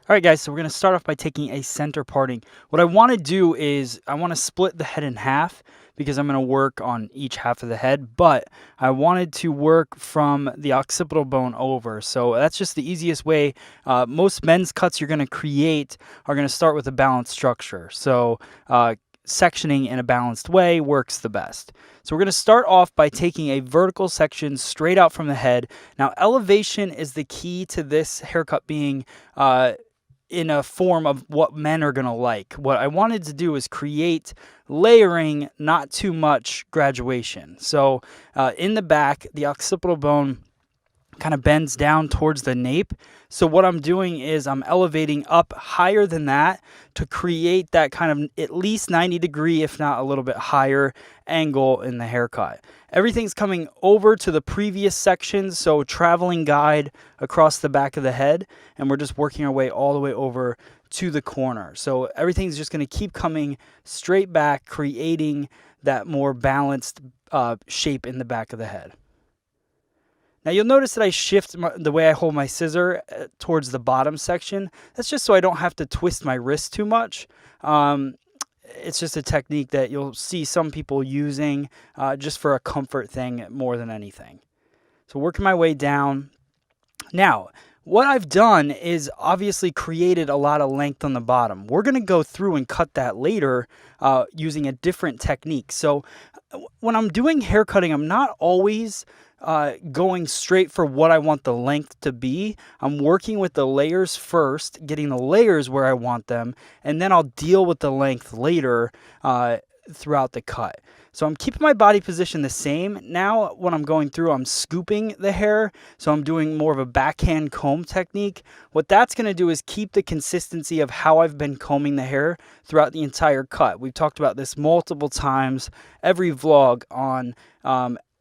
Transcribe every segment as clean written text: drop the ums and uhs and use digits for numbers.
All right, guys, so we're going to start off by taking a center parting. What I want to do is I want to split the head in half because I'm going to work on each half of the head, but I wanted to work from the occipital bone over. So that's just the easiest way. Most men's cuts you're going to create are going to start with a balanced structure. So sectioning in a balanced way works the best. So we're going to start off by taking a vertical section straight out from the head. Now, elevation is the key to this haircut being in a form of what men are going to like. What I wanted to do is create layering, not too much graduation. So in the back, the occipital bone kind of bends down towards the nape. So what I'm doing is I'm elevating up higher than that to create that kind of at least 90-degree, if not a little bit higher angle in the haircut. Everything's coming over to the previous section, so traveling guide across the back of the head, and we're just working our way all the way over to the corner. So everything's just going to keep coming straight back, creating that more balanced shape in the back of the head. Now you'll notice that I shift the way I hold my scissor towards the bottom section. That's just so I don't have to twist my wrist too much. It's just a technique that you'll see some people using just for a comfort thing more than anything. So working my way down. Now, what I've done is obviously created a lot of length on the bottom. We're going to go through and cut that later using a different technique. So when I'm doing hair cutting, I'm not always going straight for what I want the length to be. I'm working with the layers first, getting the layers where I want them, and then I'll deal with the length later throughout the cut. So I'm keeping my body position the same. Now when I'm going through, I'm scooping the hair. So I'm doing more of a backhand comb technique. What that's going to do is keep the consistency of how I've been combing the hair throughout the entire cut. We've talked about this multiple times, every vlog on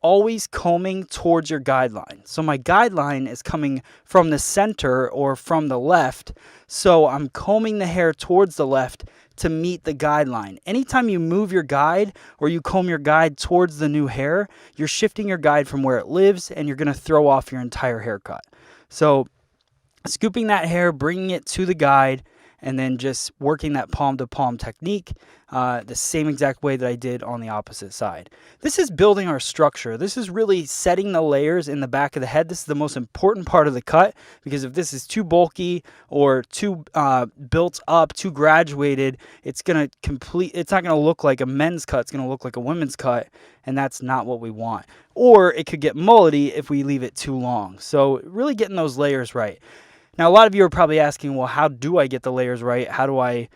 always combing towards your guideline. So my guideline is coming from the center or from the left. So I'm combing the hair towards the left to meet the guideline. Anytime you move your guide or you comb your guide towards the new hair, you're shifting your guide from where it lives and you're going to throw off your entire haircut. So scooping that hair, bringing it to the guide, and then just working that palm to palm technique the same exact way that I did on the opposite side. This is building our structure. This is really setting the layers in the back of the head. This is the most important part of the cut, because if this is too bulky or too built up, too graduated, it's not going to look like a men's cut. It's going to look like a women's cut, and that's not what we want. Or it could get mullety if we leave it too long. So really getting those layers right. Now, a lot of you are probably asking, well, how do I get the layers right? How do I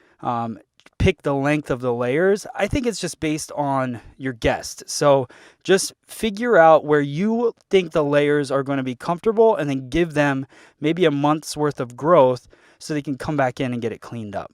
pick the length of the layers? I think it's just based on your guest. So just figure out where you think the layers are going to be comfortable and then give them maybe a month's worth of growth so they can come back in and get it cleaned up.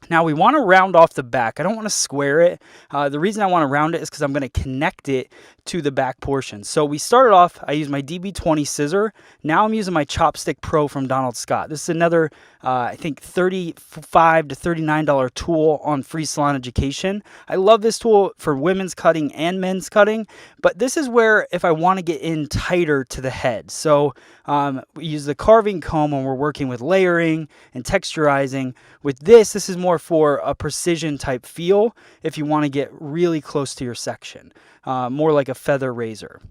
Now we want to round off the back. I don't want to square it. The reason I want to round it is because I'm going to connect it to the back portion. So we started off, I used my DB20 scissor. Now I'm using my Chopstick Pro from Donald Scott. This is another, I think, $35 to $39 tool on Free Salon Education. I love this tool for women's cutting and men's cutting, but this is where if I want to get in tighter to the head. So we use the carving comb when we're working with layering and texturizing. With this is more for a precision type feel if you want to get really close to your section, more like a feather razor.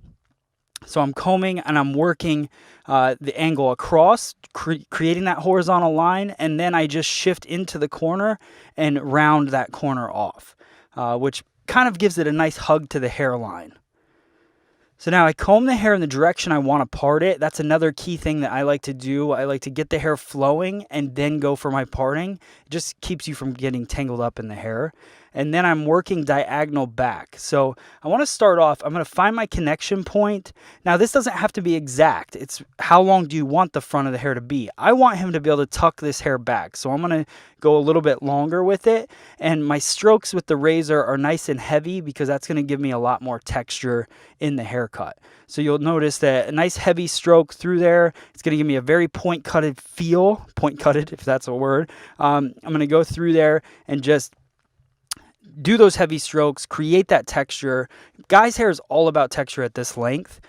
So I'm combing and I'm working the angle across, creating that horizontal line, and then I just shift into the corner and round that corner off, which kind of gives it a nice hug to the hairline. So now I comb the hair in the direction I want to part it. That's another key thing that I like to do. I like to get the hair flowing and then go for my parting. It just keeps you from getting tangled up in the hair. And then I'm working diagonal back. So I want to start off, I'm going to find my connection point. Now this doesn't have to be exact. It's how long do you want the front of the hair to be? I want him to be able to tuck this hair back. So I'm going to go a little bit longer with it. And my strokes with the razor are nice and heavy because that's going to give me a lot more texture in the haircut. So you'll notice that a nice heavy stroke through there. It's going to give me a very point-cutted feel. Point-cutted, if that's a word. I'm going to go through there and just do those heavy strokes, create that texture. Guys' hair is all about texture at this length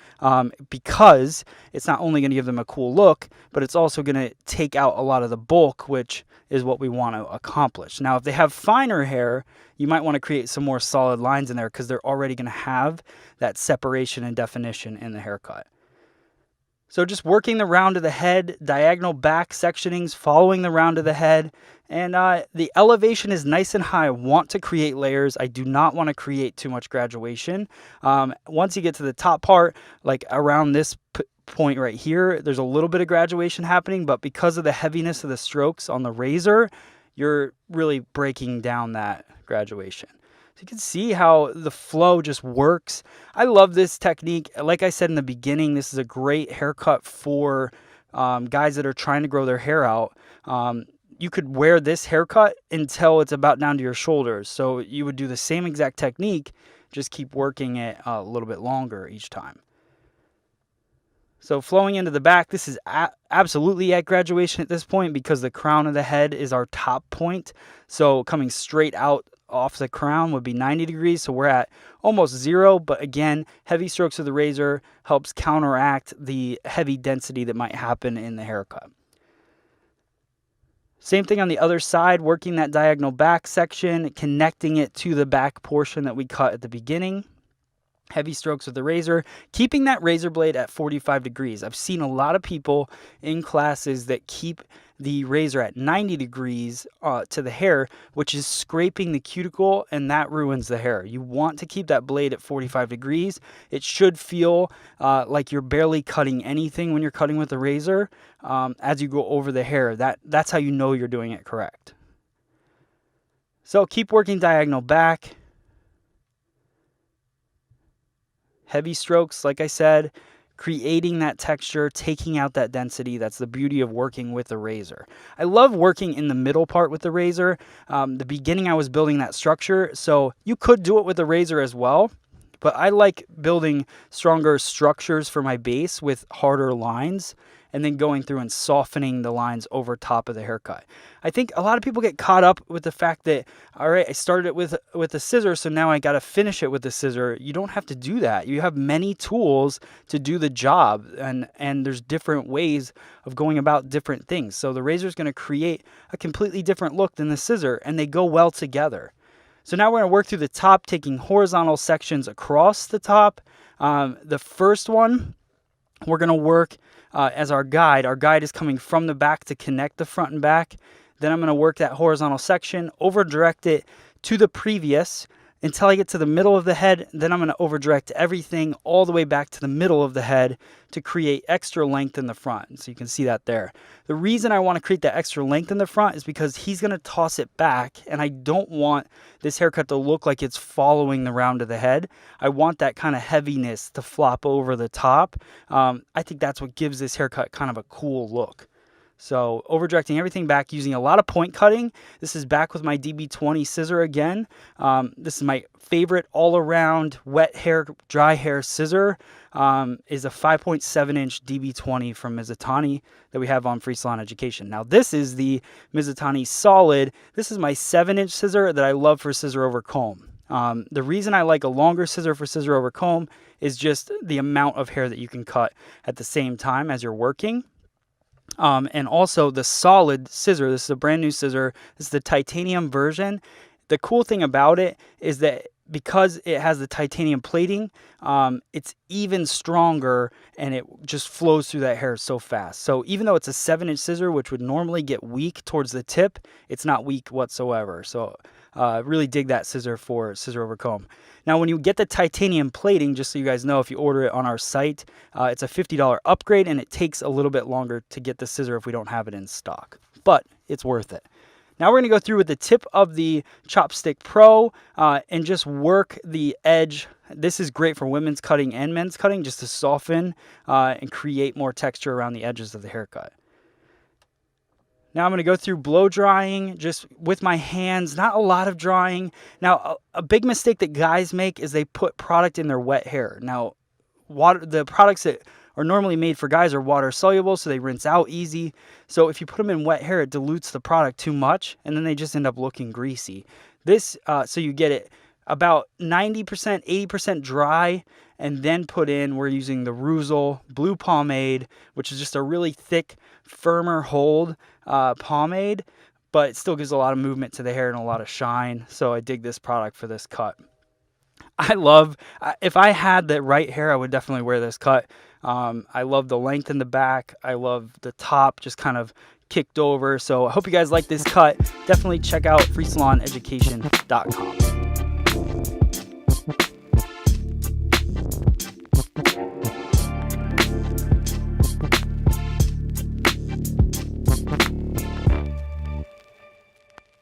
because it's not only going to give them a cool look, but it's also going to take out a lot of the bulk, which is what we want to accomplish. Now, if they have finer hair, you might want to create some more solid lines in there because they're already going to have that separation and definition in the haircut. So just working the round of the head, diagonal back sectionings, following the round of the head. And the elevation is nice and high. I want to create layers. I do not want to create too much graduation. Once you get to the top part, like around this point right here, there's a little bit of graduation happening, but because of the heaviness of the strokes on the razor, you're really breaking down that graduation. So you can see how the flow just works. I love this technique. Like I said in the beginning, this is a great haircut for guys that are trying to grow their hair out. You could wear this haircut until it's about down to your shoulders. So you would do the same exact technique, just keep working it a little bit longer each time. So flowing into the back, this is absolutely at graduation at this point because the crown of the head is our top point. So coming straight out off the crown would be 90 degrees. So we're at almost 0. But again, heavy strokes of the razor helps counteract the heavy density that might happen in the haircut. Same thing on the other side, working that diagonal back section, connecting it to the back portion that we cut at the beginning. Heavy strokes with the razor, keeping that razor blade at 45 degrees. I've seen a lot of people in classes that keep the razor at 90 degrees to the hair, which is scraping the cuticle, and that ruins the hair. You want to keep that blade at 45 degrees. It should feel like you're barely cutting anything when you're cutting with the razor as you go over the hair. That's how you know you're doing it correct. So keep working diagonal back. Heavy strokes, like I said, creating that texture, taking out that density. That's the beauty of working with the razor. I love working in the middle part with the razor. The beginning I was building that structure, so you could do it with the razor as well, but I like building stronger structures for my base with harder lines and then going through and softening the lines over top of the haircut. I think a lot of people get caught up with the fact that, all right, I started it with a scissor, so now I got to finish it with the scissor. You don't have to do that. You have many tools to do the job, and there's different ways of going about different things. So the razor is going to create a completely different look than the scissor, and they go well together. So now we're going to work through the top, taking horizontal sections across the top. The first one, we're going to work as our guide. Our guide is coming from the back to connect the front and back. Then I'm going to work that horizontal section, over direct it to the previous until I get to the middle of the head. Then I'm going to over direct everything all the way back to the middle of the head to create extra length in the front. So you can see that there. The reason I want to create that extra length in the front is because he's going to toss it back, and I don't want this haircut to look like it's following the round of the head. I want that kind of heaviness to flop over the top. I think that's what gives this haircut kind of a cool look. So over directing everything back, using a lot of point cutting. This is back with my DB20 scissor again. This is my favorite all-around wet hair, dry hair scissor. Is a 5.7 inch DB20 from Mizutani that we have on Free Salon Education. Now this is the Mizutani Solid. This is my 7-inch scissor that I love for scissor over comb. The reason I like a longer scissor for scissor over comb is just the amount of hair that you can cut at the same time as you're working. And also the Solid scissor. This is a brand new scissor. This is the titanium version. The cool thing about it is that because it has the titanium plating, it's even stronger, and it just flows through that hair so fast. So even though it's a 7-inch scissor, which would normally get weak towards the tip, it's not weak whatsoever. So really dig that scissor for scissor over comb. Now, when you get the titanium plating, just so you guys know, if you order it on our site, it's a $50 upgrade, and it takes a little bit longer to get the scissor if we don't have it in stock. But it's worth it. Now we're going to go through with the tip of the Chopstick Pro and just work the edge. This is great for women's cutting and men's cutting, just to soften and create more texture around the edges of the haircut. Now I'm going to go through blow drying just with my hands, not a lot of drying. Now, a big mistake that guys make is they put product in their wet hair. Now, the products that are normally made for guys are water soluble, so they rinse out easy. So if you put them in wet hair, it dilutes the product too much, and then they just end up looking greasy. This, so you get it about 90%, 80% dry, and then put in, we're using the Ruzel Blue Pomade, which is just a really thick, firmer hold pomade, but it still gives a lot of movement to the hair and a lot of shine. So I dig this product for this cut. If I had the right hair, I would definitely wear this cut. I love the length in the back. I love the top just kind of kicked over. So I hope you guys like this cut. Definitely check out freesaloneducation.com.